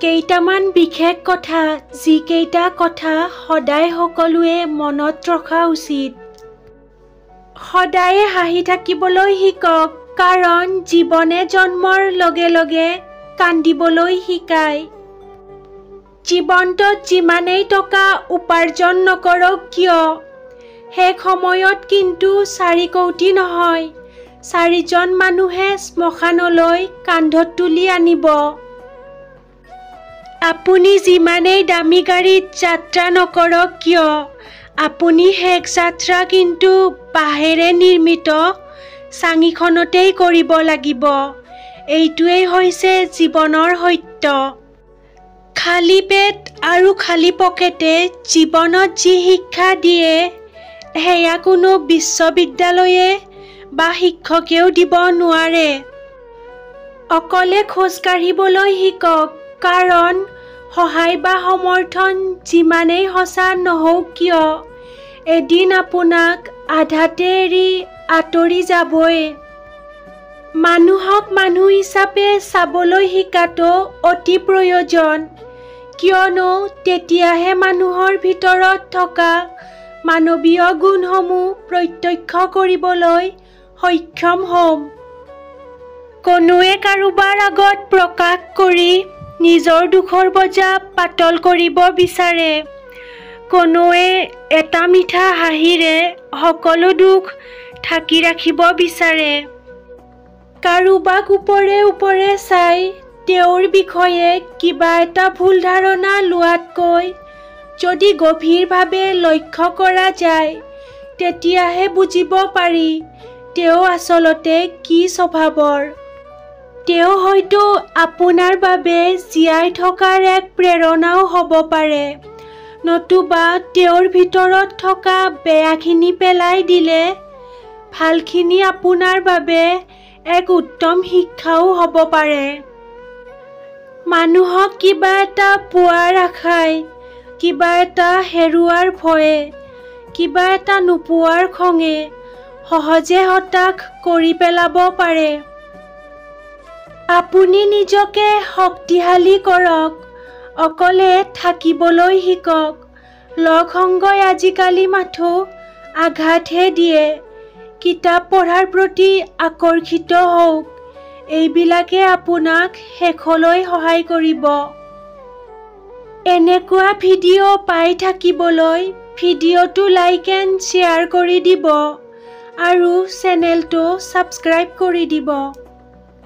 কেইটামান বিশেষ কথা যিকেইটা কথা সদায় সকলোৱে মনত ৰখা উচিত। সদায় হাঁহি থাকিবলৈ শিকক, কাৰণ জীৱনে জন্মৰ লগে লগে কান্দিবলৈ শিকায়। জীৱনটোত যিমানেই টকা উপাৰ্জন নকৰক কিয়, শেষ সময়ত কিন্তু 4 কোটি নহয়, 4জন মানুহে শ্মশানলৈ কান্ধত তুলি আনিব। আপুনি যিমানেই দামী গাড়ীত যাত্ৰা নকৰক কিয়, আপুনি শেষ যাত্ৰা কিন্তু বাঁহেৰে নিৰ্মিত চাঙিখনতেই কৰিব লাগিব। এইটোৱেই হৈছে জীৱনৰ সত্য। খালী পেট আৰু খালী পকেটে জীৱনত যি শিক্ষা দিয়ে, সেয়া কোনো বিশ্ববিদ্যালয়ে বা শিক্ষকেও দিব নোৱাৰে। অকলে খোজ কাঢ়িবলৈ শিকক, কাৰণ সহায় বা সমৰ্থন যিমানেই সঁচা নহওক কিয়, এদিন আপোনাক আধাতে এৰি আঁতৰি যাবই। মানুহক মানুহ হিচাপে চাবলৈ শিকাটো অতি প্ৰয়োজন, কিয়নো তেতিয়াহে মানুহৰ ভিতৰত থকা মানৱীয় গুণসমূহ প্ৰত্যক্ষ কৰিবলৈ সক্ষম হ'ম। কোনোৱে কাৰোবাৰ আগত প্ৰকাশ কৰি নিজৰ দুখৰ বোজা পাতল কৰিব বিচাৰে, কোনোৱে এটা মিঠা হাঁহিৰে সকলো দুখ ঢাকি ৰাখিব বিচাৰে। কাৰোবাক ওপৰে ওপৰে চাই তেওঁৰ বিষয়ে কিবা এটা ভুল ধাৰণা লোৱাতকৈ যদি গভীৰভাৱে লক্ষ্য কৰা যায়, তেতিয়াহে বুজিব পাৰি তেওঁ আচলতে কি স্বভাৱৰ। তেওঁ হয়তো আপোনাৰ বাবে জীয়াই থকাৰ এক প্ৰেৰণাও হ'ব পাৰে, নতুবা তেওঁৰ ভিতৰত থকা বেয়াখিনি পেলাই দিলে ভালখিনি আপোনাৰ বাবে এক উত্তম শিক্ষাও হ'ব পাৰে। মানুহক কিবা এটা পোৱাৰ আশায়, কিবা এটা হেৰুৱাৰ ভয়ে, কিবা এটা নোপোৱাৰ খঙে সহজে হতাশ কৰি পেলাব পাৰে। আপুনি নিজকে শক্তিশালী কৰক, অকলে থাকিবলৈ শিকক। লগ সংগই আজিকালি মাথো আঘাতহে দিয়ে। কিতাপ পঢ়াৰ প্ৰতি আকৰ্ষিত হওক, এইবিলাকে আপোনাক শেষলৈ সহায় কৰিব। এনেকুৱা ভিডিঅ' পাই থাকিবলৈ ভিডিঅ'টো লাইক এণ্ড শ্বেয়াৰ কৰি দিব আৰু চেনেলটো ছাবস্ক্ৰাইব কৰি দিব।